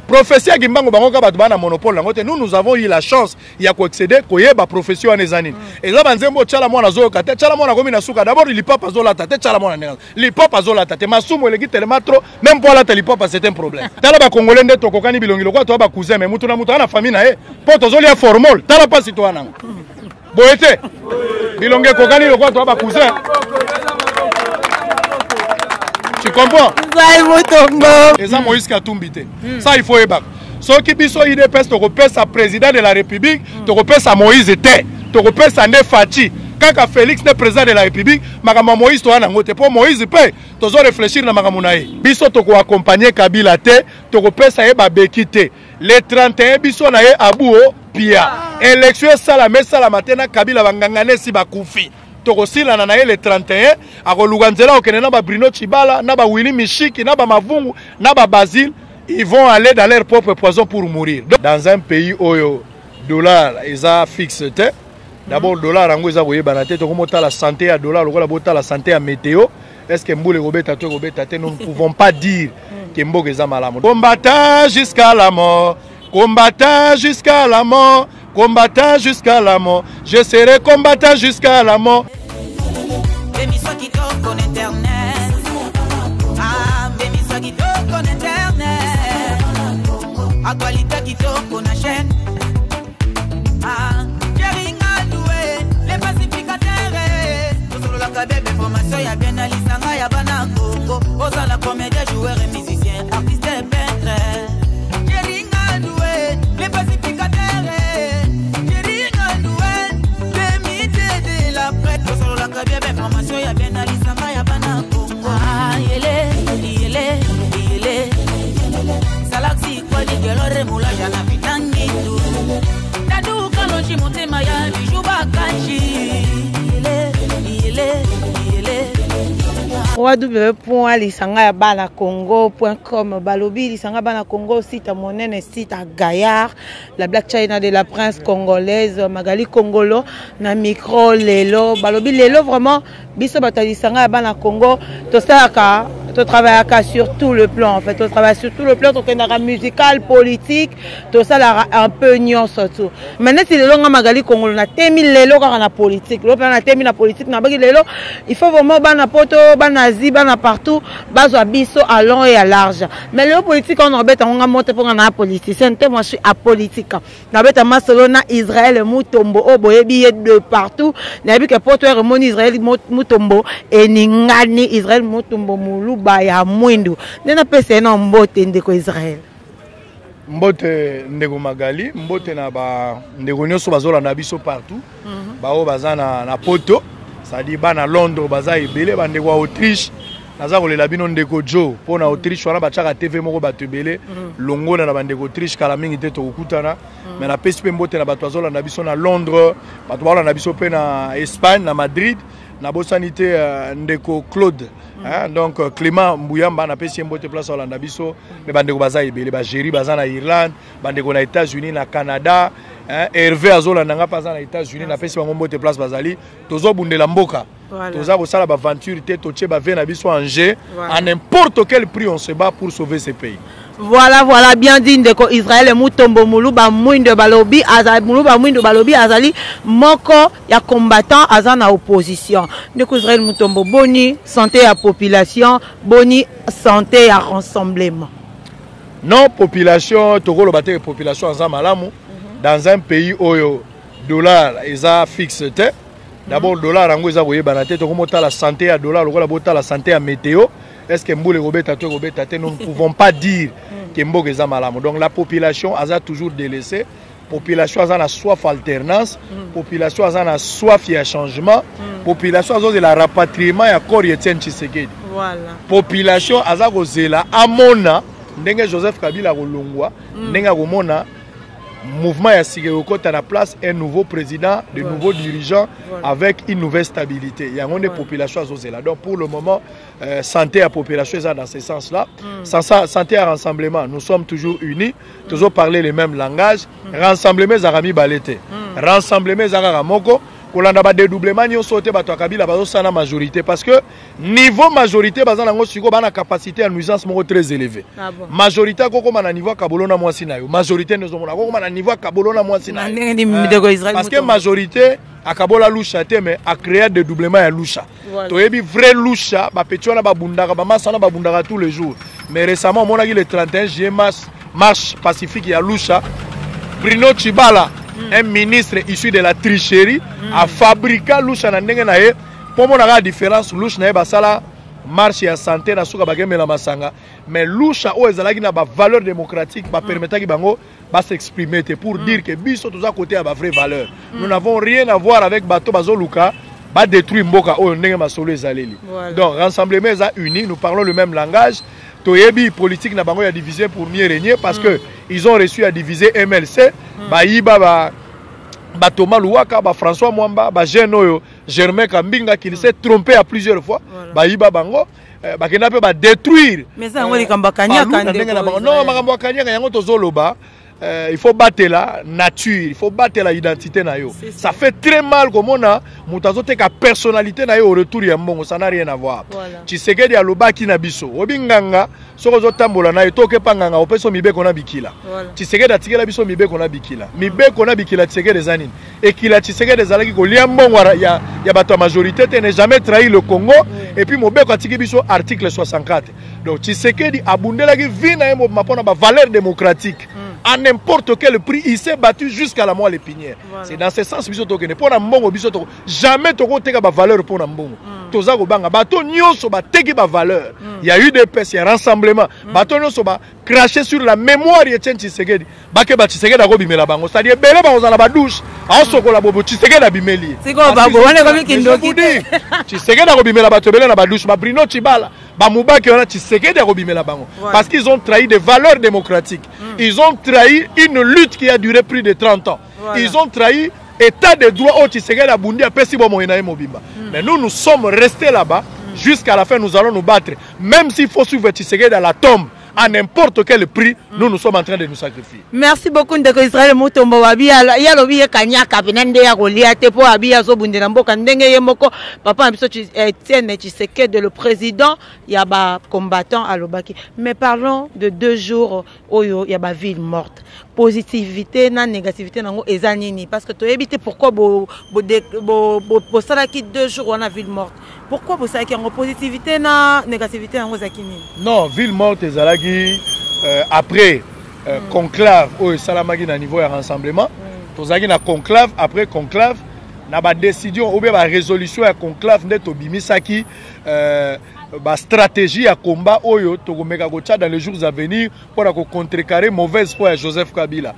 prophétie Gimbango Bangoka Batbana monopole. Nous avons eu la chance il y a accéder koyeba profession anezani. Et là banzembo tchala mwana zo kate tchala mwana gomi na suka d'abord il papa zo la tate tchala mwana nena. Li papa zo la tate masumo le gite le matro même pour la tali papa c'est un problème. Tala ba congolais ndeto kokani bilongi lokwa to ba cousin mais mutu na famille na e. Poto zo lia formol. Tala pas citoyen. Boete. Bilongi kokani lokwa to ba cousin. Tu comprends? Et ça, Moïse Katumbite. Ça, il faut ébattre. Ceux qui sont IDPS, tu repères sa président de la République, tu repères sa Moïse était, tu repères sa Nefati. Quand Félix est président de la République, Magama Moïse, tu as un pour Moïse, tu dois réfléchir à Magamunaï. Biso, tu dois accompagner Kabila, tu repères sa Bekite. Les 31 biso na Abou Pia. Élection Salamé Salamatena, Kabila Vangangane Sibakoufi. Aussi la nanaye le 31 à Luganzela au Kenya ba Bruno Chibala na ba Willy Michiki na ba Mavungu na ba Basile ils vont aller dans leur propre poison pour mourir. Dans un pays où le dollar est fixe, d'abord le dollar ango eza boye banate to komota la santé à dollar lokola bota la santé à météo. Est-ce que Mboule Robeta nous ne pouvons pas dire que Mboge eza malamu. Combattant jusqu'à la mort, combattant jusqu'à la mort. Combattant jusqu'à la mort, je serai combattant jusqu'à la mort. Émission qui toque en internet. Ah, émission qui toque en internet. Actualité qui toque en chaîne. Ah, Jerry Ngadoué, les pacificateurs. Tout sur la cabine d'information, y'a bien Alisanga, y'a Bana Congo. Aux la comédien, joueur et musicien, artiste et peintre. Jerry Ngadoué, les pacificateurs. www.lisangayabanacongo.com balobi lisanga bana Congo site monene site à Gaillard la Black China de la Prince congolaise Magali Congolo na micro lelo balobi lelo vraiment biso batalisanga bana Congo to saka to travailler sur tout le plan en fait on travaille sur tout le plan to kenara musical politique to ça un peu nion surtout maintenant c'est lelo nga Magali Congolo na temi lelo ka na politique lo plan na temi na politique na baki lelo il faut vraiment bana poto bana bana partout bazo biso à long et à large mais le politique on embête on a monté pour un politicien moi je suis apolitique na beta masolona Israël mutombo oboyebi de partout na bi que poto remoni Israël mutombo et ningani Israël mutombo muluba ya mwindu nena pese na mbote ndeko Israël mbote ndeko Magali mbote na ba ndeko nyoso bazola na biso partout bao bazana na poto ça dit bana Londres baza ebele bande kwa Autriche naza kolela bino ndeko Joe pona Autriche wana bachaka TV moko batebele longola na bande Autriche kala mingi te to kutana mais na PSP mbote na bato azola na biso na Londres bato bala na biso pe na Espagne na Madrid na bosanité ndeko Claude donc Clément Mbuyamba na PSP mbote place Hollande biso mais bande ko baza ebele ba Géry baza na Irlande bande ko na États-Unis na Canada Hervé azola nanga paza na États-Unis na PSP mbote place bazali tozo bundela mboka toza bosala ba aventure te toche ba vena biso en jeu à n'importe quel prix on se bat pour sauver ce pays. Voilà, bien dit ndeko Israël mutombo muluba mwindo balobi azali muluba mwindo balobi azali moko ya combattant azana opposition. Ndeko Israël mutombo boni santé à population, boni santé à rassemblement. Non population tokolo baté population azama malamu dans un pays où dollar eza fixe te. D'abord dollar ango eza boye banate tokomota la santé à dollar lokola bota la santé à météo. Est-ce que Mboule Robeta nous ne pouvons pas dire que Mboge est malamu. Donc la population a toujours délaissé. Population a soif alternance. Population a soif à changement. Population a la rapatriement et accord Etienne Tshisekedi. Voilà. Population a la amona ndenge Joseph Kabila kolongwa ndenge komona mouvement ya Sigeyoko à la place un nouveau président, de nouveaux dirigeants avec une nouvelle stabilité. Il y a une population à donc pour le moment, santé à population est dans ce sens-là. Santé à rassemblement, nous sommes toujours unis, toujours parler les mêmes langages. Rassemblement Zarami Balete, rassemblement Zaramoko, kolanda ba dédoublement nyonso te bato akabila bazo sana majorité parce que niveau majorité bazana ngo siko bana capacité à nuisance moko très élevée. Majorité koko mana niveau kabolona mwasi na yo. Majorité nezomona koko mana niveau kabolona mwasi na yo. Parce que majorité akabola lusha te mais a créé des doublements ya lusha. Toyebi vrai lusha ba petona ba bundaka ba masana ba bundaka tous les jours. Mais récemment on a eu le 31 juillet marche pacifique ya lusha. Bruno Tshibala, un ministre issu de la tricherie, a fabriqué lusha na ndenge na ye. Pour moi la différence lusha na ye basala marche ya santé na suka bageme la masanga. Mais lusha o ezalaki na ba valeur démocratique ba permetaki bango ba s'exprimer pour dire que biso tous à côté à ba vraie valeur. Nous n'avons rien à voir avec bato bazo luka ba détruire mboka o ndenge masolo ezaleli. Donc rassemblement est uni, nous parlons le même langage. Toyebi politique na bango ya diviser pour mieux régner parce que ils ont reçu à diviser MLC, ba yiba ba Thomas Louaka, ba François Mwamba, ba Genoyo, Germain Kambinga qui s'est trompé à plusieurs fois, ba yiba bango ba kena pe ba détruire. Mais ça on dit kamba kanya kande. Non, makambo kanya yango tozoloba. Il faut battre la nature, il faut battre la identité na yo. Ça fait très mal comme on a mutazote ka personnalité na yo au retour ya mbongo, ça n'a rien à voir. Tshisekedi ya lobaki na biso. Obinganga soko zo tambola na yo toke panganga opeso mibeko na bikila. Tshisekedi atikela biso mibeko na bikila. Mibeko na bikila Tshisekedi zanini. Et kila Tshisekedi zalaki ko lia mbongo ya bato majorité te ne jamais trahi le Congo et puis mobeko atiki biso article 64. Donc Tshisekedi abundelaki vina mo mapona ba valeur démocratique. À n'importe quel prix, il s'est battu jusqu'à la moelle épinière. C'est dans ce sens que pour Nambongo, jamais tu n'as pas de valeur pour Nambongo. Tu as pas de valeur. Il y a eu des pèses, il y a un rassemblement. Bato nyonso ba cracher sur la mémoire de Tshisekedi. Bake ba Tshisekedi abimela bango. C'est-à-dire belé ba ozala ba douche. A sokola bobo Tshisekedi abimeli. C'est quoi ba bo wana comme kindoki. Tshisekedi abimela bato belé na ba douche, ba Bruno Tshibala. Bamubaki wana Tshisekedi abimela bango. Parce qu'ils ont trahi des valeurs démocratiques. Ils ont trahi une lutte qui a duré plus de 30 ans. Ils ont trahi état de droit au Tshisekedi abundi a pesi bo moyena mobimba. Mais nous sommes restés là-bas jusqu'à la fin, nous allons nous battre. Même s'il faut suivre Tshisekedi à la tombe, à n'importe quel prix, nous sommes en train de nous sacrifier. Merci beaucoup Ndeko Israël Mutombo Wabia. Ya lobi kanyaka benende ya golia te po abia zo bundela mboka ndenge ye moko papa biso Etienne Tshisekedi le président ya ba combattant à Lobaki. Mais parlons de 2 jours oyo ya ba ville morte. Positivité na négativité nango ezanini parce que to éviter pourquoi bo salaki 2 jours on a ville morte. Pourquoi vous savez qu'il y a une positivité na négativité nango zakini? Non, ville morte ezalaki après conclave au salamagi na niveau ya rassemblement. Tozaki na conclave après conclave na ba décision ou bien ba résolution ya conclave nde to bimisaki ba stratégie à combat oyo tokomeka kocha dans les jours à venir pour contrecarrer mauvaise foi à Joseph Kabila.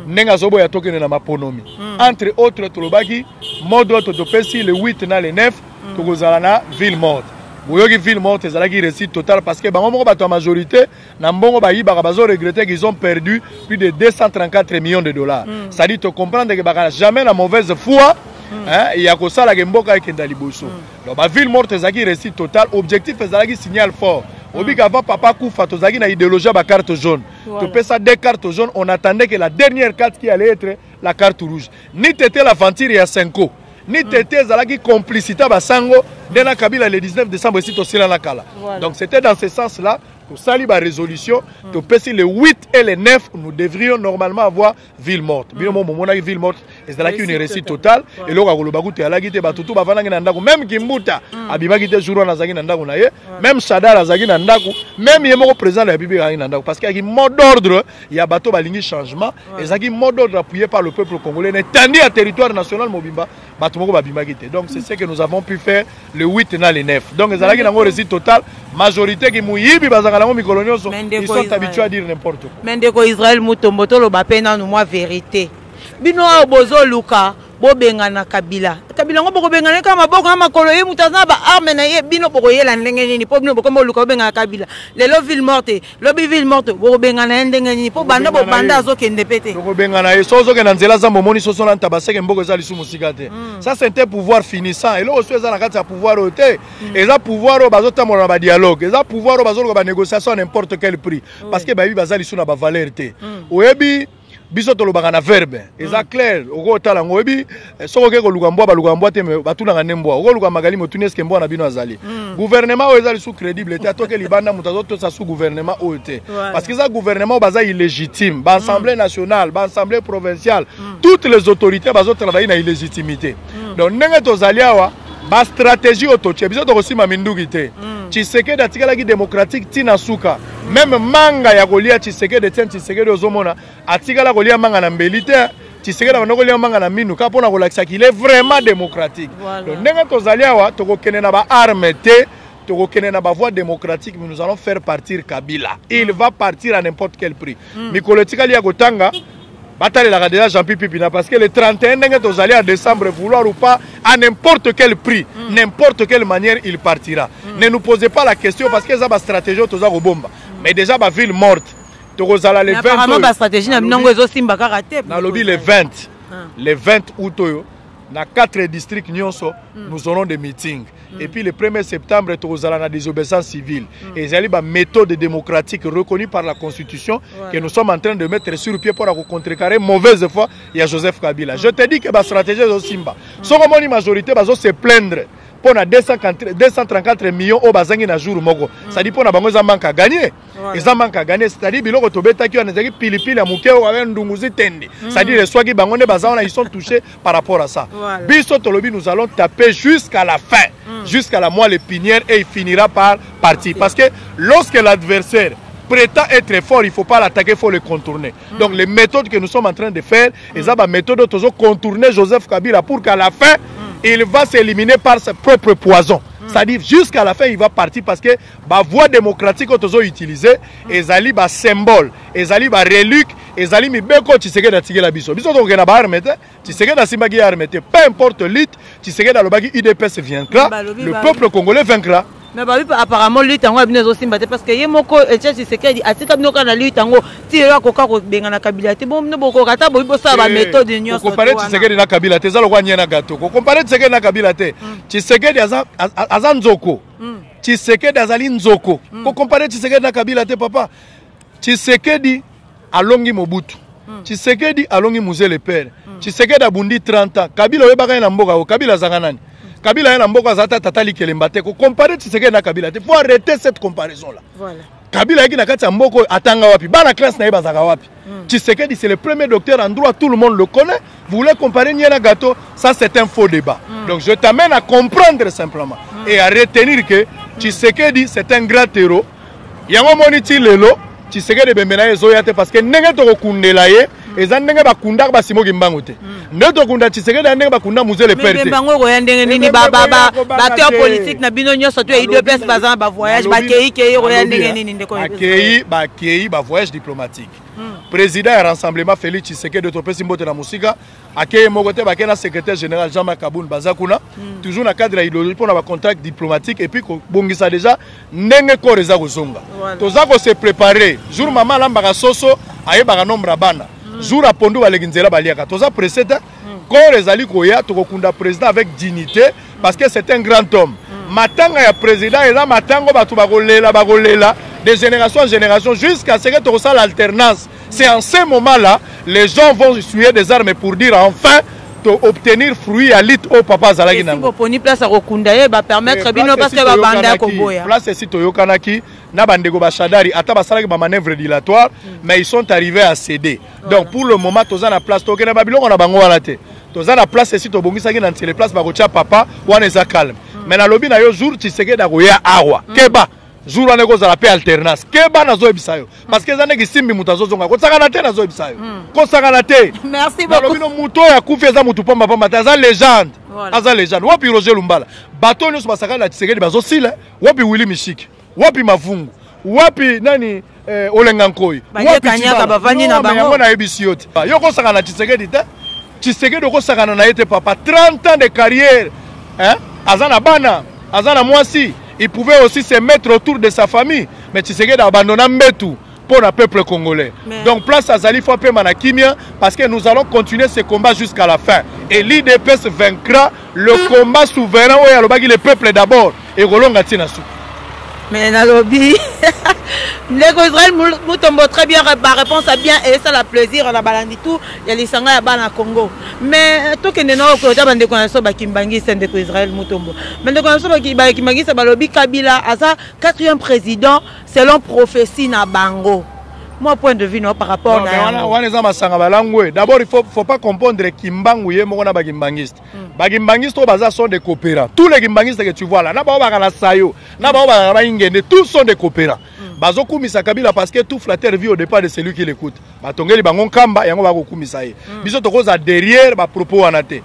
Nenga zobo ya tokene na maponomi. Entre autres tolobaki modo topesi le 8 na le 9 tokozala na ville morte. Boyoki ville morte ezalaki réussite totale parce que bango moko bato majorité na mbongo bayiba bazo regretter qu'ils ont perdu plus de 234 millions de dollars. Ça dit te comprendre que baka jamais la mauvaise foi. Il y a que ça la gemboka ekenda liboso. Donc ba ville morte ezaki réussite totale, objectif ezalaki signal fort. Obi avant papa Koufa tozaki na idéologie ba carte jaune. Tu peux ça 2 cartes jaunes, on attendait que la dernière carte qui allait être la carte rouge. Ni tete l'aventure ya 5 ans. Ni tete ezalaki complicité ba sango dena Kabila le 19 décembre ici to sila na kala. Donc c'était dans ce sens là. Pour saluer la résolution, le 8 et le 9, nous devrions normalement avoir ville morte. Bien au moment où ville morte, c'est là qu'il y a une réussite totale. Et là, on a dit que même Kimbuta, Abimaki était jour à Zagin Nandaku, même Sadar à Zagin Nandaku, même Yemo président de la Bible à Nandaku. Parce qu'il y a un mot d'ordre, il y a bateau balingi changement, et il y a un mot d'ordre appuyé par le peuple congolais, étendu à territoire national Mobimba, Batumoko Babimagité. Donc c'est ce que nous avons pu faire le 8 et le 9. Donc il y a une réussite totale, majorité qui mouille, ils sont habitués à dire n'importe quoi. Mais Ndeko Israël Mutombo to lo bapena nous moi vérité. Bino bozo luka bo bengana Kabila. Kabila ngo boko bengana kama boko na makolo ye mutazana ba arme na ye bino boko yela ndenge nini po bino boko mo luka bengana Kabila. Lelo ville morte, lobi ville morte boko bengana ndenge nini po banda bo banda zo kende pete. Boko bengana ye sozo ke na nzela za momoni soso na tabaseke mboko za lisu musikate. Ça c'est un pouvoir finissant et là aussi za na kati ya pouvoir ote. Et ça pouvoir o bazota mo na ba dialogue, et ça pouvoir o bazolo ba négociation à n'importe quel prix parce que ba bi bazali suna ba valeur te. Oyebi biso tolobaka na verbe eza clair okotala ngoyebi soko ke koluka mbwa baluka mbwa te batunaka ne mbwa okoluka magali motuni eske mbwa na bino azali gouvernement oyo eza lisu crédible te atoke libanda moto azotosa su gouvernement oyo te parce que eza gouvernement baza illégitime baassemblée nationale baassemblée provinciale toutes les autorités bazotravaille na illégitimité donc ndenge tozali awa bastratégie oyo totie biso tokosima minduki te Tshisekedi atikalaki démocratique tina suka même manga ya kolia Tshisekedi tien Tshisekedi ozomona atikala kolia manga na mbeli te Tshisekedi na kolia manga na minu ka pona kolakisa qu'il est vraiment démocratique donc ndenge tozali awa tokokene na ba arme te tokokene na ba voie démocratique mais nous allons faire partir Kabila il va partir à n'importe quel prix mikolo tikali ya kotanga bataille la déjà Jean-Pierre Pipina parce que le 31 vous allez en décembre vouloir ou pas à n'importe quel prix n'importe quelle manière il partira ne nous posez pas la question parce que ça va stratégie autoza bomba mais déjà ma ville morte tozala le 20 apparemment ba stratégie na binongo ezo simba karaté na lobby le 20 août dans 4 districts nous aurons des meetings et puis le 1er septembre nous allons à la désobéissance civile et c'est une méthode démocratique reconnue par la constitution que nous sommes en train de mettre sur pied pour contrecarrer mauvaise foi il y a Joseph Kabila je te dis que la stratégie est simba si on a majorité va se plaindre pour 234 millions au bazangi na jour moko ça dit pour na bango za manque à gagner ils manque à gagner c'est-à-dire biloko tobeta ki on pilipili ya mukeo avec ndunguzi tendi c'est-à-dire les soki bango ne bazana ils sont touchés par rapport à ça biso tolobi nous allons taper jusqu'à la fin jusqu'à la moelle épinière et il finira par partir parce que lorsque l'adversaire prétend être fort, il ne faut pas l'attaquer, il faut le contourner. Donc les méthodes que nous sommes en train de faire, c'est la méthode de contourner Joseph Kabila pour qu'à la fin, il va s'éliminer par ses propres poisons. C'est-à-dire jusqu'à la fin, il va partir parce que la voie démocratique que nous avons utilisée, et zali ba symbole, et zali ba relique, et zali mi beko Tshisekedi na tigela biso. Biso to kena ba armete, Tshisekedi na simbagi armete. Peu importe l'île, Tshisekedi na lobagi UDPS vaincra, le peuple congolais vaincra. Mais bah, apparemment lui tango a bien aussi parce que yemoko Etienne Tshisekedi atika binoka na lui tango ti elo akoka ko benga na Kabila te bon boko kata bo bosa ba méthode nyonso ko comparer Tshisekedi na Kabila te zalo kwa nyena gato ko comparer Tshisekedi na Kabila te Tshisekedi azan nzoko Tshisekedi azali nzoko ko comparer Tshisekedi na Kabila te papa Tshisekedi alongi Mobutu Tshisekedi alongi Mzee le père Tshisekedi abundi 30 ans Kabila oyebaka na mboka o Kabila zanga nani Kabila yana mboka zata tatali kelembate ko comparer Tshisekedi na Kabila te faut arrêter cette comparaison là voilà Kabila yaki na kati ya mboko atanga wapi bana classe na yeba zaka wapi Tshisekedi c'est le premier docteur en droit tout le monde le connaît vous voulez comparer Nyena Gato ça c'est un faux débat donc je t'amène à comprendre simplement et à retenir que Tshisekedi c'est un grand héros yango moniti lelo Tshisekedi bembena ezoya te parce que ndenge to kundela ye eza ndenge bakunda ba simoki mbango te ndeto kunda Tshisekedi ndenge bakunda Mzee le père te mbango ko ndenge nini ba acteur politique na bino nyoso to UDPS bazana ba voyage ba kei ko ndenge nini ndeko kei ba voyage diplomatique président ya rassemblement Félix Tshisekedi to pesi mbote na musika akeye mokote ba kena secrétaire général Jean-Marc Kaboun bazakuna toujours na cadre idéologie pour na ba contact diplomatique et puis ko bongisa déjà ndenge ko reza kozonga tozako se préparer jour mama lamba soso ayeba nombre bana jour à Pondo Baleginzela Baliaka. Toza précédent, quand les alliés Koya, Tokokunda président avec dignité, parce que c'est un grand homme. Matanga ya président, et là, Matango Bagolela, de génération en génération, jusqu'à ce que tu ressens l'alternance. C'est en ce moment-là, les gens vont suer des armes pour dire enfin, obtenir fruit à l'it au papa Zalagi Nango. Si vous place à Rokundaye, va permettre bino parce que va banda Koboya. Place ici Toyokanaki, Nabandego Bachadari, Atabasalaki ba manœuvre dilatoire, mais ils sont arrivés à céder. Donc pour le moment, Tozan a place Tokena Babylon on a bango à la tête. Tozan a place ici Tobongisaki dans les places Bagocha papa, ou on calme. Mais na lobby na yo jour Tshisekedi Dagoya Awa. Keba. Jour on est la paix alternance. Keba na zo ebisayo. Parce que zane gisimbi mutazo zonga. Ko saka na te na zo ebisayo. Ko saka na te. Merci beaucoup. Lobino muto ya kufi eza mutu pamba pamba taza légende. Aza légende. Wapi Roger Lumbala. Bato nyo basaka na Tshisekedi bazo sile. Wapi Willy Mishiki. Wapi Mavungu. Wapi nani Olenga Nkoyi. Wapi Kanyaka bavani na bango. Yango na ebisi yote. Yo ko saka na Tshisekedi te. Tshisekedi ko saka na yete papa 30 ans de carrière. Hein? Azana bana, azana mwasi. Il pouvait aussi se mettre autour de sa famille. Mais Tshisekedi a abandonné Mbetu pour le peuple congolais. Donc place à Zali Fapé Manakimia parce que nous allons continuer ce combat jusqu'à la fin. Et l'IDPS vaincra le combat souverain où il y a le peuple d'abord. Et Rolonga Tinasu. Mais Nalobi. Ndeko Israël Mutombo très bien, ma réponse a bien et ça la plaisir on a balandi tout il y a les sanga ya bana Congo mais to kende na ko ta bande ko na so bakimbangi Ndeko Israël Mutombo mais ndeko na so bakimbangi sa balobi Kabila asa 4e président selon prophétie na bango. Moi point de vue non par rapport na wana za masanga balangwe d'abord il faut pas comprendre kimbangu ye moko na bakimbangiste bakimbangiste to baza sont des coopérants tous les kimbangistes que tu vois là na ba ba na sayo na ba ba ba ingende tous sont des coopérants bazo kumisa Kabila parce que tout flatteur vit au départ de celui qui l'écoute batongeli bango kamba yango ba ko kumisa ye biso to koza derrière ba propos wana te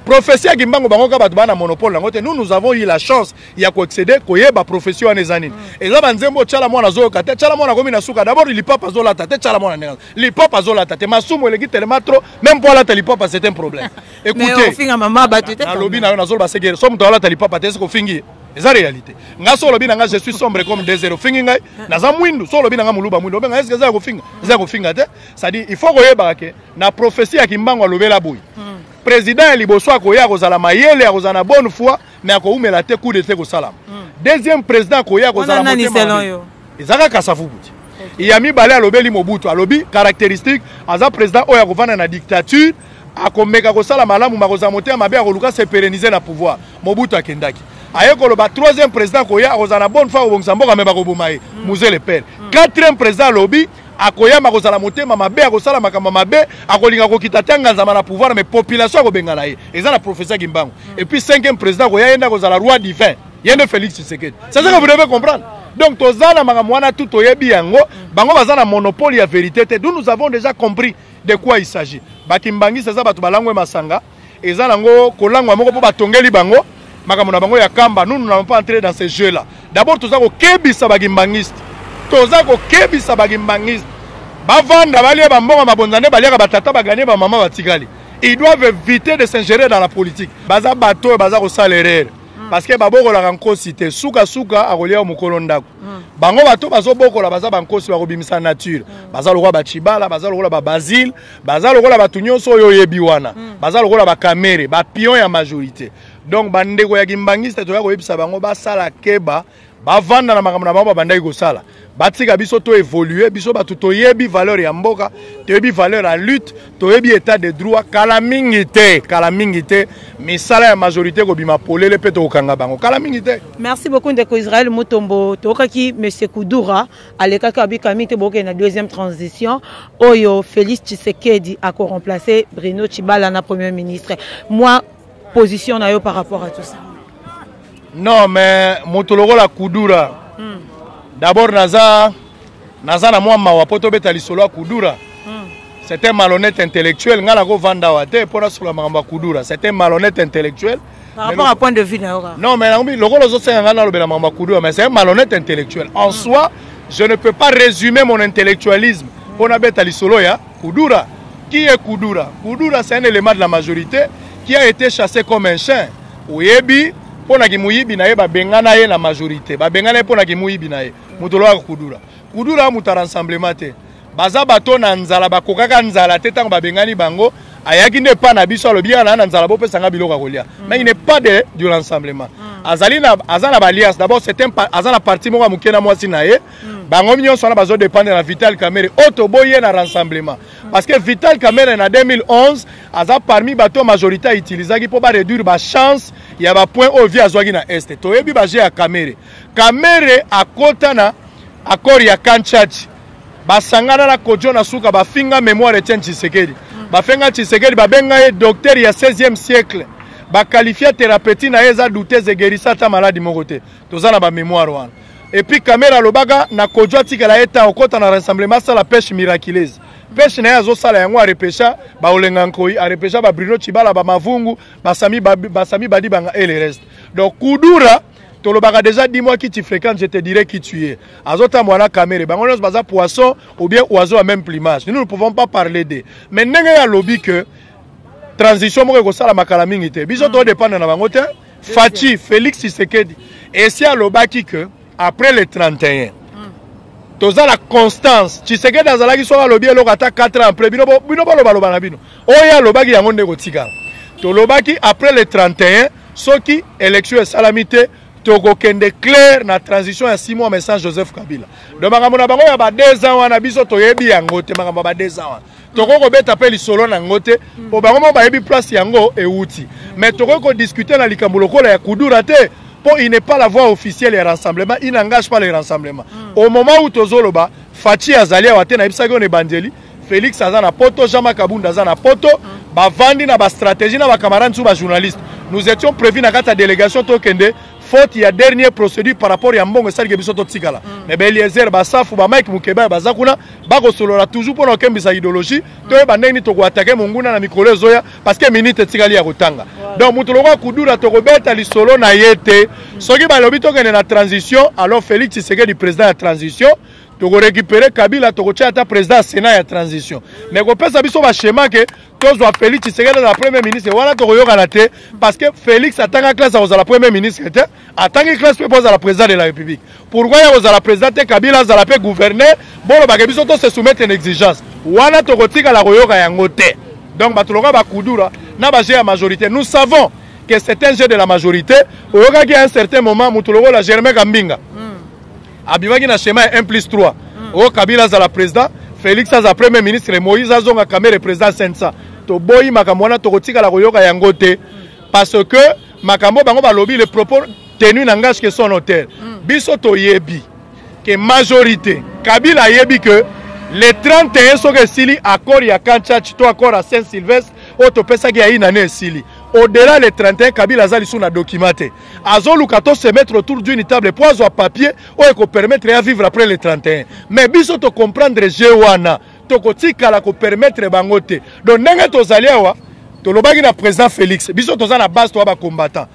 prophétie ya Kimbangu bango ka batu bana monopole ngote nous avons eu la chance ya ko accéder ko yeba profession ya nezanini et là banzembo tchala mwana zo kate tchala mwana komi na suka d'abord il papa zo la tate tchala mwana nenga li papa zo la tate masumo le tellement trop même pour la tali papa c'est un problème écoutez finga mama batu te na lobi na zo ba segere somme to la tali papa te ko fingi eza réalité nga so lobi na nga je suis sombre comme des zéro fingi ngai na za mwindu so lobi na nga muluba mwindu benga est-ce que za ko finga za ko finga te ça dit il faut ko yeba ke na prophétie ya Kimbangu alobela boy président liboso akoya kozala mayele akozala bonne foi mais akoumela te coup de te kosalam deuxième président akoya kozala motema ezaka kasafubuti iyami bale alobeli Mobutu alobi caractéristique aza président oyo akovanda na dictature akomeka kosala malamu makozala motema mabe akoluka se pérenniser na pouvoir Mobutu akendaki aye koloba troisième président akoya akozala bonne foi obongisa mboka me bakoboma ye Musée le Père quatrième président alobi akoyama kozala motema mabe akosala makambo mabe akolinga kokita tanga nzama na pouvoir mais population akobenga na ye eza na professeur Kimbangu et puis cinquième président koya yenda kozala roi divin yende Félix Tshisekedi c'est ça que vous devez comprendre donc tozana makambo wana tout toyebi yango bango bazana monopole ya vérité te nous avons déjà compris de quoi il s'agit bakimbangi c'est ça batu balangwe masanga eza nango kolangwa moko po batongeli bango makambo na bango ya kamba nous n'avons pas entré dans ce jeu là d'abord toza ko kebisa bakimbangiste toza ko kebisa bakimbangiste bavanda balia bambonga mabonzane balia batata bagane ba maman batikali ils doivent éviter de s'ingérer dans la politique baza bato baza ko salerere parce que babokola kanko cité suka suka akolia mukolo ndako bango bato bazo bokola baza bankosi bakobimisa nature baza lokola bachibala baza lokola ba Basile baza lokola batunyonso oyo yebi wana baza lokola ba Kamere ba pion ya majorité donc bandeko ya kimbangiste to ya koyebisa bango basala keba bavanda na makambo na bango bandaki kosala batika biso to évoluer biso batu toyebi valeur ya mboka toyebi valeur ya lutte toyebi état de droit kala mingi te misala ya majorité kobima polele pe to kanga bango kala mingi te. Merci beaucoup Ndeko Israël Mutombo tokaki monsieur Kudura alekaka abikami te boke na deuxième transition oyo Félix Tshisekedi a ko remplacer Bruno Tshibala na premier ministre moi position na yo par rapport à tout ça. Non mais motoloko la Kudura d'abord naza na moi mawa poto beta lisolo ya Kudura c'était malhonnête intellectuel ngala ko vanda wate pona solo mamba Kudura c'était malhonnête intellectuel par rapport à point de vue na non mais ngambi lokolo zo senga ngala lobela mamba Kudura mais c'est malhonnête intellectuel en soi je ne peux pas résumer mon intellectualisme pona beta lisolo ya Kudura. Qui est Kudura? Kudura c'est un élément de la majorité qui a été chassé comme un chien oyebi pona ki muyibi na ye ba bengana ye la majorité ba bengana pona ki muyibi na ye mutolo wa Kudura muta rassemblement te baza bato na nzala bakokaka nzala te tango ba bengani bango ayaki ne pa na biso alobi na nzala bo pesa nga biloko kolia mais il n'est pas de du rassemblement azana balias d'abord c'est un azana parti mo mukena mwasi na ye bango nyonso na bazo dépendre na Vital Kamerhe auto boye na rassemblement parce que Vital Kamerhe na 2011 aza parmi bato majorité utilisaki pour ba réduire ba chance ya ba point au via zwaki na est to yebi ba je ya Kamerhe akota na accord ya Kanchachi basangana na kojo na suka bafinga mémoire de Tshisekedi bafenga Tshisekedi babenga ye docteur ya 16e siècle qualifié thérapeutique na eza douteuse guérissa ta maladie mokote tozana ba mémoire wana et puis Kamerhe lobaga na kojo tikala eta okota na rassemblement ça la pêche miraculeuse pêche na yazo sala yango arepesha ba olenga nkoi arepesha ba Bruno Tshibala ba Mavungu basami badi banga et le reste donc Kudura tolobaka déjà dis-moi qui tu fréquentes je te dirai qui tu es azota mwana Kamerhe bango nyonso baza poisson ou bien oiseau à même plumage nous ne pouvons pas parler de mais ndenge ya lobi que transition moko kosala makala mingi te biso to dépendre na bango te Fachi Félix Tshisekedi et si alobaki que après le 31 toza la constance Tshisekedi azalaki so alobi eloko ata 4 ans après bino baloba na bino oya alobaki yango ndeko tika tolobaki après le 31 soki élection esalamité tokokende clair na transition ya 6 mois message Joseph Kabila. Donc makambo na bango ya ba 2 ans wana biso toyebi yango te makambo ba 2 ans wana. Toko beta pe lisolo na ngote po bango mo ba yebi place yango euti. Mais toko discuter na likambo lokola ya kudura te po il n'est pas la voix officielle ya rassemblement, il n'engage pas les rassemblements. Au moment où tozoloba Fachi azali wa te na ibisa ko ne bandeli Félix Azana poto, Jean-Marc Kabunda Azana poto, bavandi na ba stratégie na ba camarades sous ba journalistes. Nous étions prévus dans la délégation Tokende, faute il y a dernière procédure par rapport à Mbongo Sal Gebiso Totsikala. Mais Eliezer Basafu ba Mike Mukeba Bazakuna, bako solora toujours pour nos kembisa idéologie, to ba ndeni to ko attaquer Monguna na mikolo zoya parce que minute tsikali ya kotanga. Donc mutuloko kudura to kobeta li solo na yete. Soki ba lobi Tokende na transition, alors Félix Tshisekedi président de transition. Tu vas récupérer Kabila, tu vas être président du Sénat de transition. Mais tu peux savoir schéma que tu dois Félix Tshisekedi la première ministre. Voilà, tu vas parce que Félix attend la classe à la première ministre. Attend la classe pour la présidente de la République. Pourquoi il y a la présidente Kabila, il y a la gouverner. Bon, il y a se soumettre une exigence. Voilà, tu vas la royoga yangote. Donc, tu vas Kudura, na la majorité. Nous savons que c'est un jeu de la majorité. Il y a un certain moment, tu vas la Germain Gambinga. Abivaki na schéma 1+3. O Kabila za la président, Félix za premier ministre, Moïse azonga kamere président Sensa. To boyi makambo na to kotika la koyoka yangote parce que makambo bango ba lobby les propos tenus n'engage que son auteur. Biso to yebi que majorité Kabila yebi que les 31 soke sili accord ya Kanchach to accord à Saint-Sylvestre o to pesa ki ya inane sili. Au-delà les 31 Kabila zali sous na documenté. Azo lukato se mettre autour d'une table poids à papier ou permettre à vivre après les 31. Mais biso to comprendre jewana to kotika la ko permettre bangote. Donc nenge to zaliawa to lobaki na président Félix. Biso to za na base to ba combattant.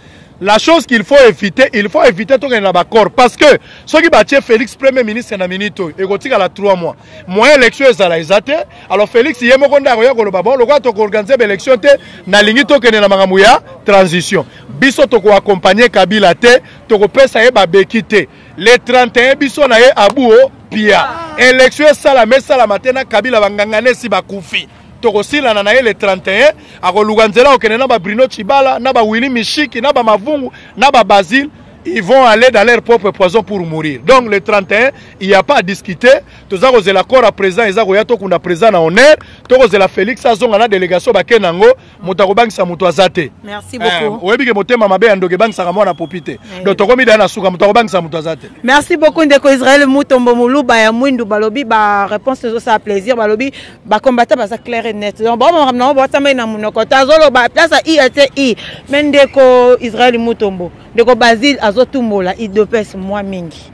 La chose qu'il faut éviter to na bakor parce que ceux qui battent Félix premier ministre na minito et kotika la 3 mois. Moyen élection ezala ezate. Alors Félix yemo konda ko yakoloba bon lokwa to organiser l'élection te na lingi to kene na makambo ya transition. Biso to ko accompagner Kabila te to ko pesa e ba bekite. Les 31 biso na ye abuo pia. Élection sala mesala matena Kabila bangangane si bakufi. Tokosila na ye le 31 akoluganzela okene na ba Bruno Chibala na ba Willy Mishiki na ba Mavungu na ba Basile, ils vont aller dans leur propre poison pour mourir. Donc le 31 il n'y a pas à discuter. Toza ko zela corps à présent ezako ya to kunda présent na honneur to ko zela Félix azonga na délégation ba kenango mutako bangisa mutu azate. Merci beaucoup. Oyebike motema mabe andoke bangisa ka mwana popite. Donc tokomi dana suka mutako bangisa mutu azate. Merci beaucoup ndeko Israël Mutombo Muluba ya Mwindu balobi ba réponse zo ça plaisir balobi ba combattre ba ça clair et net. Donc bon on va tamé na munoko tazolo ba place IATI mendeko Israël Mutombo ndeko Basile azotumbola idopes moi mingi.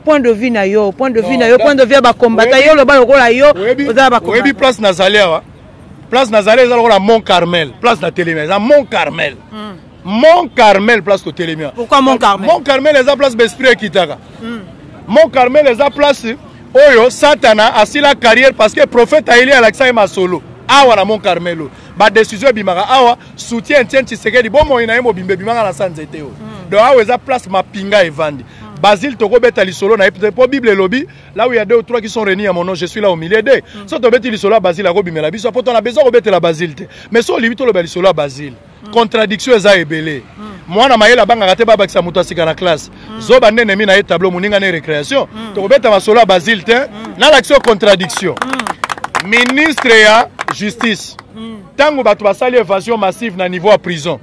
Point de vue na yo, point de vue na yo, point de vue ba combattre yo le ba lokola yo oza ba combattre. Oyebi place Nazaléa. Place Nazaléa za lokola Mont Carmel, place na Télémia, za Mont Carmel. Mont Carmel place ko Télémia. Pourquoi Mont Carmel? Mont Carmel eza place Besprit Kitaka. Mont Carmel eza place oyo Satana asila carrière parce que prophète Aïli Alexandre Masolo. Awa na Mont Carmel. Ba décision bimaka awa soutien Tshisekedi bomo ina yemo bimbe bimaka na sanzete yo. Donc awa eza place mapinga evandi. Basile Toko beta lisolo na pour Bible lobby là où il y a 2 ou 3 qui sont réunis à mon nom je suis là au milieu d'eux. So to beta lisolo Basile ko bimela biso pour on a besoin de beta la Basile te. Mais so limite le lisolo Basile. Contradiction eza ebele. Moi na mayela banga kate baba kisa muto asika na classe. Zo bande nemi na tableau muninga na récréation. To beta masolo Basile te na l'action contradiction. Ministre ya justice. Tango batu basali évasion massive na niveau à prison.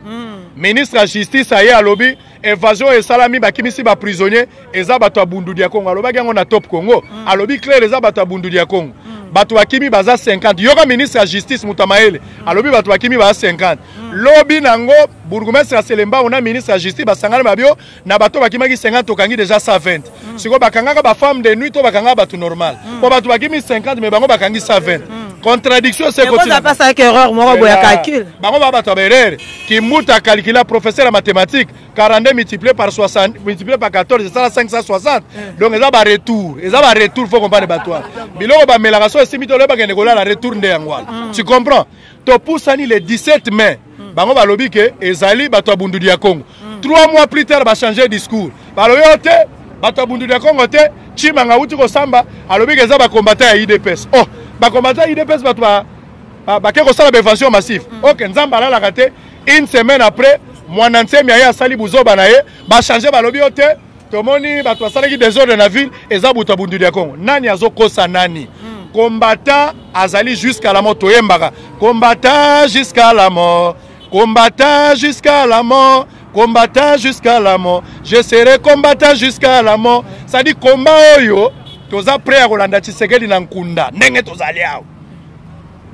Ministre ya justice aye alobi évasion et salami bakimisi ba prisonnier eza bato abundu dia Congo aloba yango na top Congo alobi clair eza bato abundu dia Congo bato bakimi baza 50 yoka ministre ya justice Mutamaele alobi bato bakimi baza 50 lobi nango bourgmestre ya Selemba ona ministre ya justice basangana babio na bato bakimaki 50 tokangi déjà 120 siko bakangaka ba femme de nuit to bakanga bato normal po bato bakimi 50 mais bango bakangi 120 contradiction c'est côté. Ça passe avec erreur, moi boya calcul. Bango ba bato erreur qui muta calculer professeur en mathématiques 42 multiplié par 60 multiplié par 14 c'est ça 560. Donc ça ba retour faut comprendre bato. Biloko ba melakaso esimito le ba kende kola la retour nde yangwala. Tu comprends? To poussani le 17 mai. Bango ba lobi ke ezali bato abundu dia Congo. 3 mois plus tard ba changer discours. Ba lobi ote bato abundu dia Congo te chimanga uti ko samba alobi ke za ba combattant ya IDPS. Oh ba combattant IDPS bato ba ke ko sala évasion massive. OK nzamba la kate une semaine après mwana nsemi aye asali buzoba na ye ba changer balobi ote tomoni bato basalaki désordre na ville eza buta bundu ya Congo nani azokosa nani combattant azali jusqu'à la mort toyembaka combattant jusqu'à la mort combattant jusqu'à la mort combattant jusqu'à la mort je serai combattant jusqu'à la mort ça dit combat oyo toza prêt à kolanda Tshisekedi na nkunda ndenge tozali awo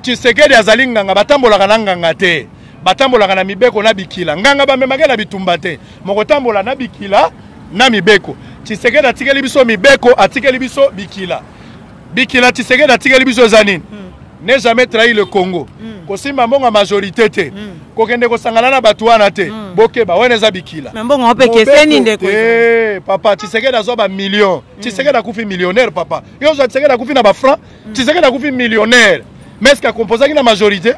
Tshisekedi azali nganga batambolaka na nganga te batambolaka na mibeko na bikila nganga bamemaka na bitumba te mokotambola na bikila na mibeko Tshisekedi atikeli biso mibeko atikeli biso bikila bikila Tshisekedi atikeli biso zanini ne jamais trahi le Congo kosimba mbonga majorité te kokende kosangana na bato wana te bokeba wana eza bikila mbonga opeke seni ndeko papa Tshisekedi azo ba million Tshisekedi akufi millionnaire papa yo Tshisekedi akufi na ba franc Tshisekedi akufi millionnaire mais est-ce que composaki na majorité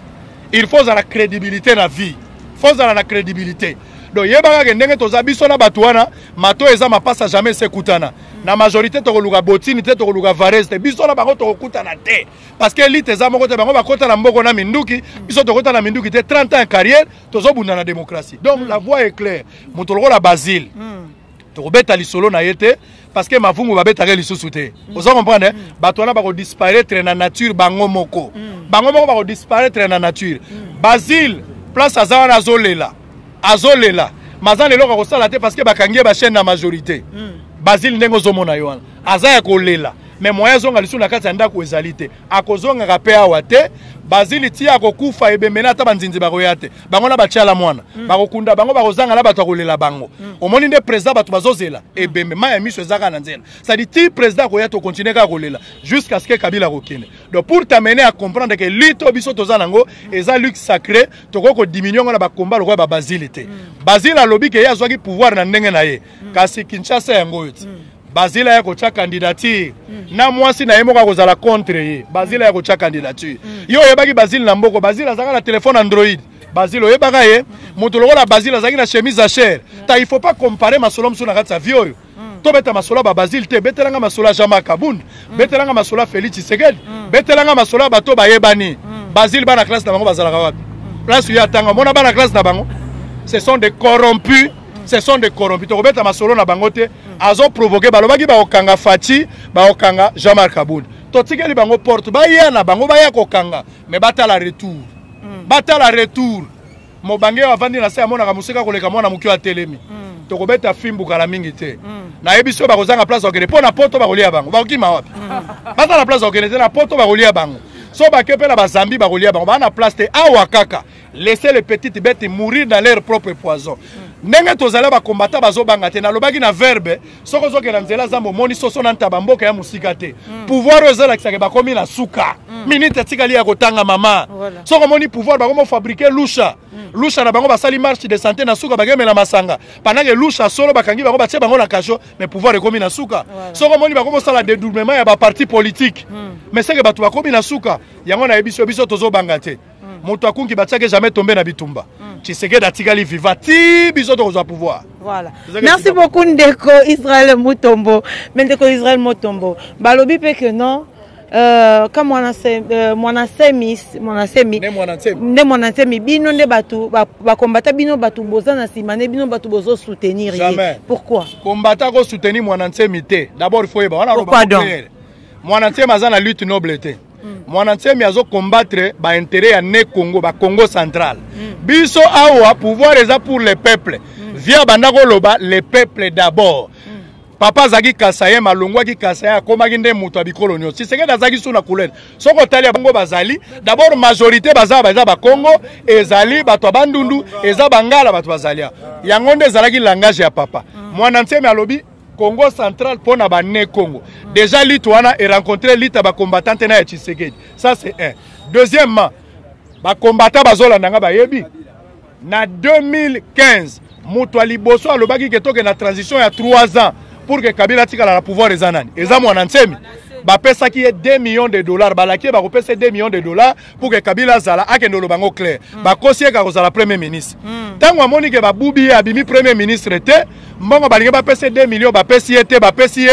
il faut la crédibilité na vie faut la crédibilité donc yebaka ke ndenge toza biso na bato wana mato eza mapasa jamais sekutana na majorité tokoluka botini te tokoluka varese te biso na bango tokutana te parce que elite eza moko te bango bakota na mboko na minduki biso tokota na minduki te 30 ans en carrière tozobunda na démocratie donc la voie est claire moto lokola Basile tokobeta lisolo na ye te parce que mavungu babetaka lisusu te ozo comprendre bato wana bako disparaître na nature bango moko bako disparaître na nature Basile place aza wana azolela maza lelo ka kosala te parce que bakangie ba chaîne na majorité Basile ndenge ozomona yo wana aza ya kolela mais moya zonga lisu na kati ya ndako ezali te akozonga ka pe awa te Basile ti akokufa ebemena ata banzinzi bakoya te bango na batiala mwana bakokunda bango bakozanga na bato akolela bango omoni nde président bato bazozela ebembe maya miso ezaka na nzela ça dit ti président koya to continuer ka kolela jusqu'à ce que Kabila kokende donc pour t'amener à comprendre que lito biso tozanango eza luxe sacré tokoko diminuer ngona ba combat lokwa ba Basile te Basile alobi ke ya zwaki pouvoir na ndenge na ye kasi Kinshasa yango yoti Basile ya kocha candidature na mwasi na yemoka kozala contre ye Basile ya kocha candidature yo yebaki Basile na mboko Basile azaka na téléphone Android Basile oyebaka ye moto lokola Basile azaki na chemise à chair ta il faut pas comparer masolo mso na kati ya vieux to beta masolo ba Basile te betelanga masolo Jean-Marc Kabund betelanga masolo Félix Tshisekedi betelanga masolo bato bayebani Basile bana classe na bango bazala wapi place ya tanga mona bana classe na bango ce sont des corrompus ce sont des corrompus tokobeta masolo na bango te azo provoquer balobaki ba okanga Fati ba okanga Jean-Marc Kabund totikeli bango porte ba ya na bango ba ya kokanga mais batala retour mobange avandi na se amona ka musika koleka mwana mukyo atelemi tokobeta fimbu kala mingi te na yebiso ba kozanga place okele pona poto ba kolia bango ba okima wapi batala place okele te na poto ba kolia bango so ba kepela ba zambi ba kolia bango ba na place te awa kaka laisser les petites bêtes mourir dans leur propre poison ndenge tozala ba combattant bazobanga te na lobaki na verbe soko zokela nzela zambo moni soso na ntaba mboka ya musika te pouvoir ezala kisaka ba komi na suka minute tikali ya kotanga mama soko moni pouvoir ba komo fabriquer lusha na bango basali marche de santé na suka bagemela masanga pendant que lusha solo bakangi bango batie bango na kasho mais pouvoir ekomi na suka soko moni ba komo sala dédoublement ya ba parti politique mais c'est que batu ba komi na suka yango na biso tozobanga te moto akunki batiake jamais tomber na bitumba Tshisekedi atikali viva ti biso tozwa pouvoir. Voilà. Merci beaucoup Ndeko Israël Mutombo. Ndeko Israël Mutombo. Balobi pe que non comme mwanasemi bino nde batu ba combattre bino batu bozana simane bino batu bozo soutenir. Pourquoi? Combattre ko soutenir mwanasemi te. D'abord il faut yeba wana roba clair. Mwanasemi azana lutte noble te. Mwanasemi azo combattre ba intérêt ya ne Congo ba Congo central. Biso awa pouvoir eza pour le peuple. Via bandako loba le peuple d'abord. Papa zaki kasaye malongwa ki kasaye akomaki nde muto abikolo nyo. Tshisekedi azaki suna couleur. Soko tali ya bango bazali, d'abord majorité baza ba Congo ezali bato abandundu eza bangala bato bazali. Yango nde ezalaki langage ya papa. Mwanasemi alobi Congo central pour na ne Congo. Déjà l'Itouana et rencontrer l'Ita ba combattant na Tshisekedi. Ça c'est un. Deuxièmement, ba combattant bazola nanga ba yebi. Na 2015, Moutouali Liboso alobaki ke toke na transition ya 3 ans pour que Kabila tikala la pouvoir ezanani. Eza Mwanasemi. Ba pesa ki est 2 millions de dollars balaki ba kopesa 2 millions de dollars pour que Kabila zala akendo lo bango clair. Ba kosie ka kozala premier ministre. Tango amoni ke ba bubi abimi premier ministre te, mbongo balinga ba pesa 2 millions ba pesi te ba pesi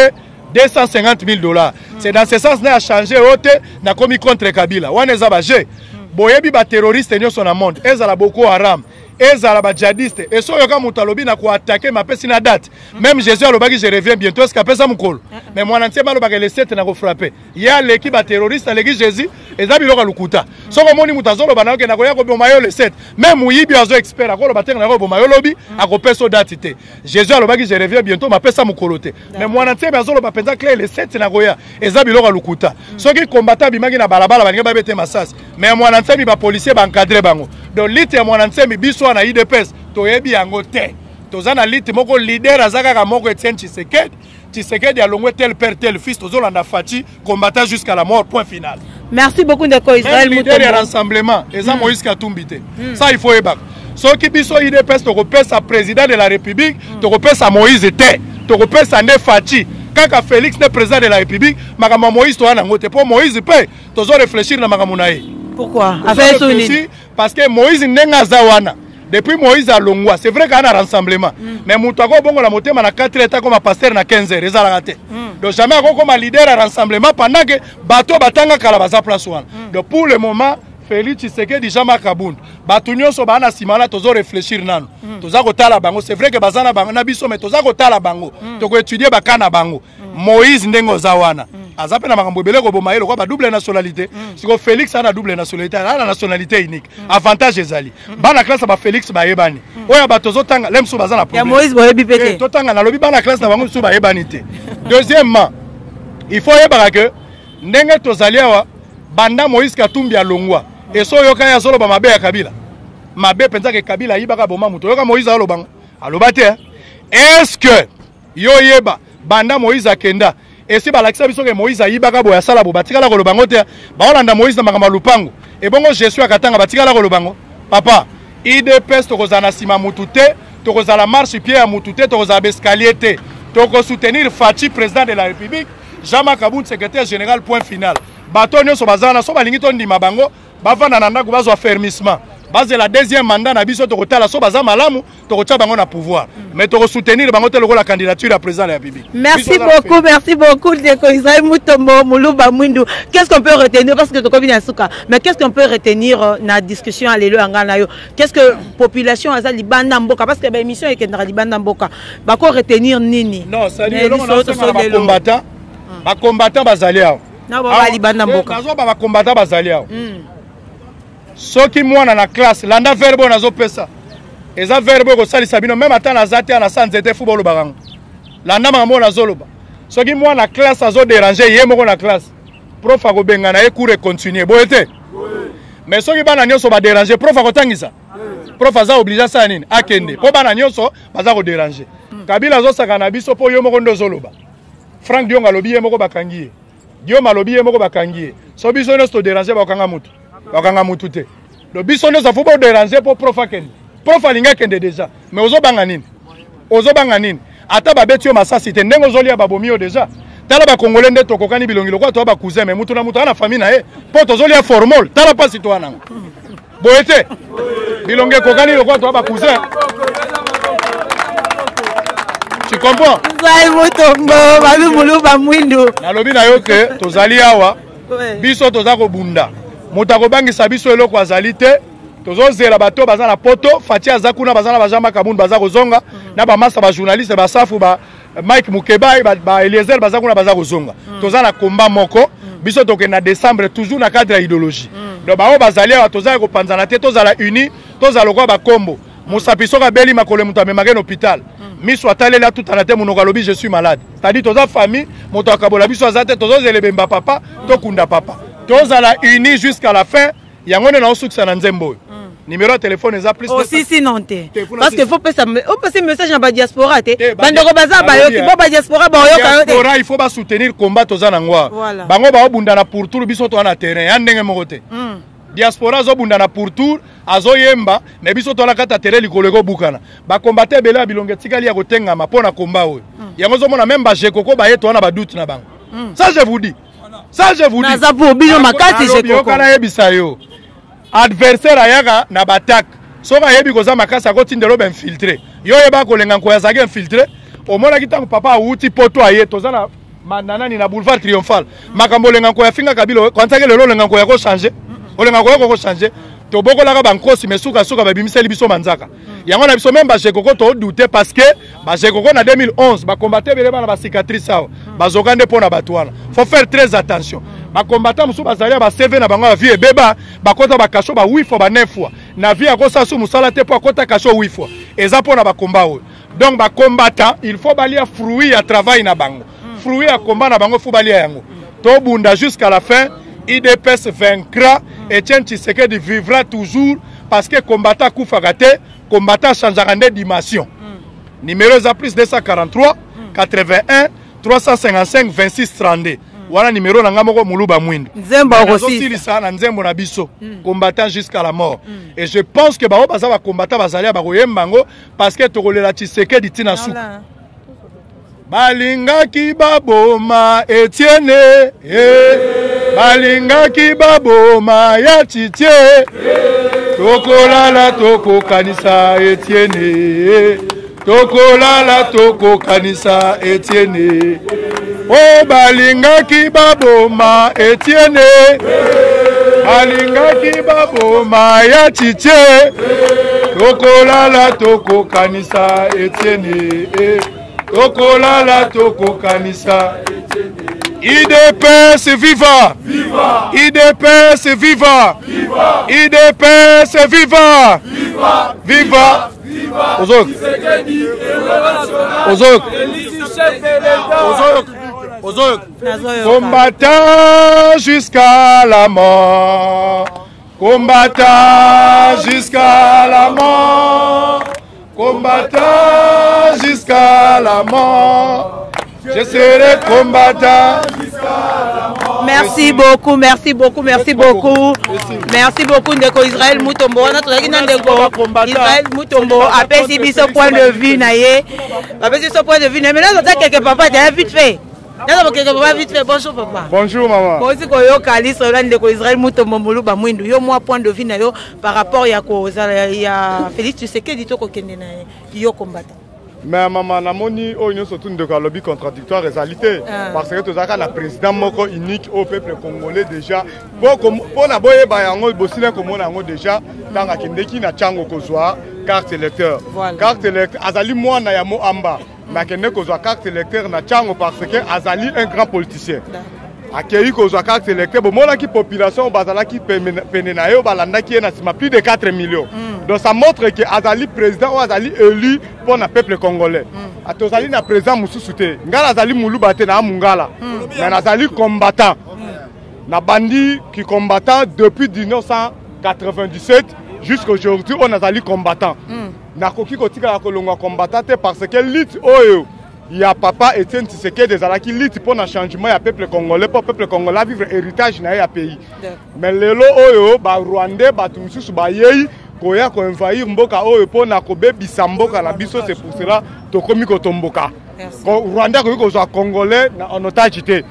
250 000 dollars. C'est dans ce sens n'a changé ote na komi contre Kabila. Wana za ba je. Boyebi ba terroriste nyo son monde. Ezala Boko Haram. ezala ba djihadiste et so yoka mutu alobi na ko attaquer ma pesi na date même Jésus alobaki je reviens bientôt est-ce qu'apesa mukolo mais mwana ntie balobaka le 7 na ko frapper ya leki ba terroriste leki Jésus eza biloko lukuta soko moni mutu azoloba na okenda koya ko boma yo le 7 même muyibi azo expert akoloba tenga na ko boma yo lobi akopesa date te Jésus alobaki je reviens bientôt ma pesa mukolo te mais mwana ntie azoloba penza clair le 7 na koya eza biloko lukuta soki combattant bimaki na balabala balinga babete masasi mais mwana ntie ba policier ba encadrer bango donc lite ya mwana ntie biso na IDPS toyebi yango te tozana lite moko leader azaka ka moko Etienne Tshisekedi alongwe tel père tel fils tozolanda Fachi combattant jusqu'à la mort point final. Merci beaucoup Ndeko Israël Mutombo. Leader ya rassemblement eza Moïse Katumbi te ça il faut ebaka soki biso IDPS tokopesa président de la République tokopesa Moïse te tokopesa nde Fachi kaka Félix ne président de la République makambo Moïse to ana ngote po Moïse pe tozo réfléchir na makambo na ye. Pourquoi parce que Moïse ndenga zawana depuis Moïse à Longwa c'est vrai qu'il y a un rassemblement mais moutako bongo la motema na 4 états comme pasteur na 15 heures ezala raté donc jamais comme leader à rassemblement pendant que bateau batanga kala baza place wana donc pour le moment Félix Tshisekedi Jama Kabund bato nyonso bana simana tozo réfléchir nanu toza kotala bango c'est vrai que bazana bango na biso mais toza kotala bango toko étudier bakana bango Moïse ndengo zawana azape na makambo belé ko boma yelo kwa ba double nationalité siko Félix a na double nationalité a na nationalité unique avantage ezali bana classe ba Félix ba yebani oya bato zotanga lemso bazana problème ya Moïse boyebi pété totanga na lobi bana classe na bango so ba yebani te deuxièmement il faut yebaka que ndenge tozali awa banda Moïse Katumbi alongwa et so yoka ya solo ba mabe ya Kabila mabe penza ke Kabila yibaka boma muto yoka Moïse alobango alobate est-ce que yo yeba banda Moïse akenda et si balakisa biso ke Moïse ayibaka boya sala bo batikala ko lobango te ba olanda Moïse na makamba lupango et bongo Jésus akatanga batikala ko lobango papa IDPS tokozana sima mutu te tokozala marche pied ya mutu te tokozala escalier te toko soutenir Fachi président de la République Jama Kabund secrétaire général point final bato nyonso bazana so balingi to ndima bango bavanda na ndako bazwa fermissement base la deuxième mandat na biso tokotala so baza malamu tokotia bango na pouvoir mais toko soutenir bango te la candidature à président de la République. Merci beaucoup Ndeko Israël Mutombo Muluba Mwindu. Qu'est-ce qu'on peut retenir parce que toko bina suka mais qu'est-ce qu'on peut retenir na discussion alelo angana yo qu'est-ce que population aza libanda mboka parce que ba émission ekendra libanda mboka bako retenir nini non ça dit le combattant bazali awo na ba libanda mboka nazo ba combattant bazali awo soki mwana na classe landa verbo nazo pesa eza verbo ko salisa bino même ata na zate na sanzete football barango landa makambo nazo loba soki mwana na classe azo déranger ye moko na classe prof akobenga na ye cours continuer boyete mais soki bana nyonso ba déranger prof akotangisa prof aza obligé ça nini akende po bana nyonso baza ko déranger Kabila azo saka na biso po yo moko ndozo loba Frank Dionga lobi ye moko bakangiye Dioma lobi ye moko bakangiye so biso nyonso déranger bakanga mutu bakanga mutu te do biso nyonso fo bo déranger po prof akende prof alinga kende déjà mais ozo banga nini ata babeti yo masasi te ndengo zolia babomi yo déjà tala ba congolais nde tokokani bilongi lokwa to ba cousin mais mutu na mutu ana famille na ye po tozolia formol tala pas citoyen boyete bilongi kokani lokwa to ba cousin. Tu comprends? Israël Mutombo babi Muluba Mwindu nalobi na yo ke tozali awa biso tozako bunda mutako bangisa biso eloko azali te tozozela bato baza na poto Fachi azakuna baza na Jama Kabund baza kozonga na ba massa ba journaliste ba safu ba Mike Mukeba ba Eliezer baza kuna baza kozonga toza na combat moko biso tokenda décembre toujours na cadre ya idéologie donc bao bazali awa tozali kopanzana te tozala uni tozala kwa ba kombo musapiso ka beli makole mutu amemake na hôpital miso atalela tout en terme monoko lobi je suis malade c'est-à-dire toza famille moto akabola biso azate tozozele bemba papa tokunda papa tozala uni jusqu'à la fin yango na osukisa na nzembo numéro de téléphone eza plus aussi sinon te parce que faut passer message na ba diaspora te bandoko baza ba yoki ba diaspora ba yoka diaspora il faut ba soutenir combat toza na ngwa bango ba obundana pour tout biso to na terrain ya ndenge moko te diaspora zo bundana pour tour azo yemba mais biso to la kata terrain likolo ko bukana ba combattre bela bilonge tikali ya kotengama pona combat oyo yango zo mona même ba jekoko ba yeto na ba doute na bango ça je vous dis na zapo bino makati jekoko kana yebisa yo adversaire ayaka na batak soka yebi koza makasa ko tindelo ben filtré yo yeba ko lenga ko yazaki infiltré o mona kitango papa uti poto aye toza na manana ni na boulevard triomphal makambo lenga ko ya finga kabilo kwanza ke lelo lenga ko ya ko changer olenga ko changer tobokolaka bankosi mais suka babimiseli biso manzaka yango na biso même bajekoko todouter parce que bajekoko na 2011 bakombate bele bana basicatrice awa bazoka nde mpo na bato wana faut faire très attention bakombata mosusu bazali ya baseve na bango ya vie ebeba bakota bakasho ba 8 fois ba 9 fois na vie akosa su musala te mpo akota kasho 8 fois eza mpo na bakomba oyo donc bakombata il faut balia fruit ya travail na bango fruit ya komba na bango faut balia yango tobunda jusqu'à la fin IDPS vaincra Etienne Tshisekedi vivra toujours parce que combattant koufaka te combattant changera de dimension. Numéro za plus 243 81 355 26 32. Voilà numéro na ngamoko muluba mwindu. Nzemba aussi. Silisa na nzembo na biso combattant jusqu'à la mort. Et je pense que ba baza ba combattant bazalia ba koyembango parce que tokolela Tshisekedi tina su. Balingaki baboma Etienne balingaki baboma ya Tshitye tokolala tokokanisa Etienne tokolala tokokanisa Etienne o balingaki baboma Etienne balingaki baboma ya Tshitye tokolala tokokanisa Etienne tokolala tokokanisa IDPS viva! Viva! IDPS viva! Viva! IDPS viva! Viva! Viva! Viva! Ozok! Ozok! Ozok! Ozok! Combattant jusqu'à la mort! Combattant jusqu'à la mort! Combattant jusqu'à la mort! Je serai combattant jusqu'à la mort. Merci beaucoup, merci beaucoup, merci beaucoup. Merci beaucoup, Ndeko Israël Mutombo. Israël Mutombo a perçu ce point de vue. Mais là, on a quelques papas, tu as vite fait. Bonjour papa. Bonjour maman. Moi aussi quand yo kali sola ndeko Israël Mutombo muluba mwindu yo moi point de vue na yo par rapport ya Félix Tshisekedi to ko kende na yo combattant. Mais maman namoni o nyonso tout ndeko lobby contradictoire réalité parce que tozaka na président moko unique au peuple congolais déjà pour na boye ba yango bosile ko mona yango déjà tanga kindeki na chango kozwa carte électeur carte électeur azali mwana ya mo amba mais kende kozwa carte électeur na chango parce que azali un grand politicien akei kozwa carte électeur bo mona ki population bazala ki pene na yo balanda ki na sima plus de 4 millions. Donc ça montre que Azali président ou Azali élu pour le peuple congolais. Azali na président Moussousouté. Ngala Azali Mouloubate na Mungala. Mais Azali combattant. Na bandi qui combattant depuis 1997 jusqu'à aujourd'hui on Azali combattant. Na koki kotika la kolonga combattant parce que lit oyo il y a papa Etienne Tshisekedi des alaki lit pour un changement ya peuple congolais pour peuple congolais vivre héritage na ya pays. Mais lelo oyo ba Rwandais ba tumususu ba yei koya ko envahir mboka oyo pona ko bebisa mboka na biso c'est pour cela to komi ko tomboka. Rwanda ko ko congolais en otage té.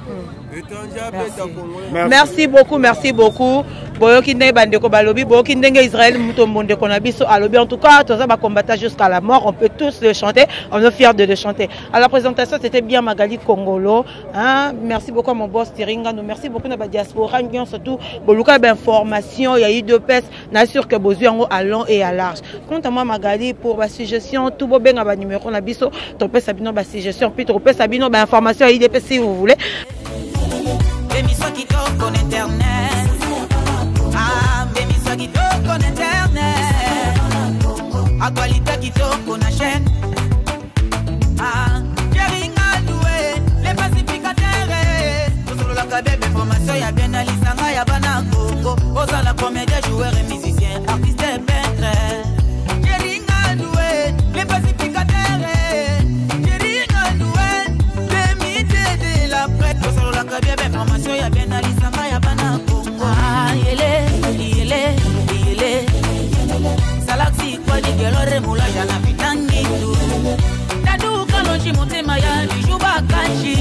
Merci beaucoup, merci beaucoup. Boyoki ndenge bandeko balobi, boyoki ndenge Israël Mutombo ndeko na biso alobi. En tout cas, tous ça va combattre jusqu'à la mort. On peut tous le chanter. On est fiers de le chanter. À la présentation, c'était bien Magali Kongolo. Hein? Merci beaucoup à mon boss Tiringa. Merci beaucoup à la diaspora. Surtout, boluka d'informations. Il y a eu deux pèses. N'assure que besoin à long et à large. Quant à moi, Magali, pour ma suggestion, tout beau bien à numéro na biso. Topé Sabino, ma suggestion. Puis topé Sabino, ma information à IDP si vous voulez. Émission qui toque en internet. Ah, émission qui toque en internet. Actualité qui toque en chaîne. Ah, Jerry Ngadoué, les pacificateurs. Pour sur la cabine d'information, il y a bien Alisanga, il y a Banako. Aux la comédien, joueur et musicien, artiste et peintre. Jerry Ngadoué, les pacificateurs. Jerry Ngadoué, les métiers de la presse. Pour sur la cabine d'information, il y a bien Alisanga, il y a Banako. Ah, yele. Salaxi kwa digelo moula jana fitangi tu. Tadu kalonji motema ya di juba kanji.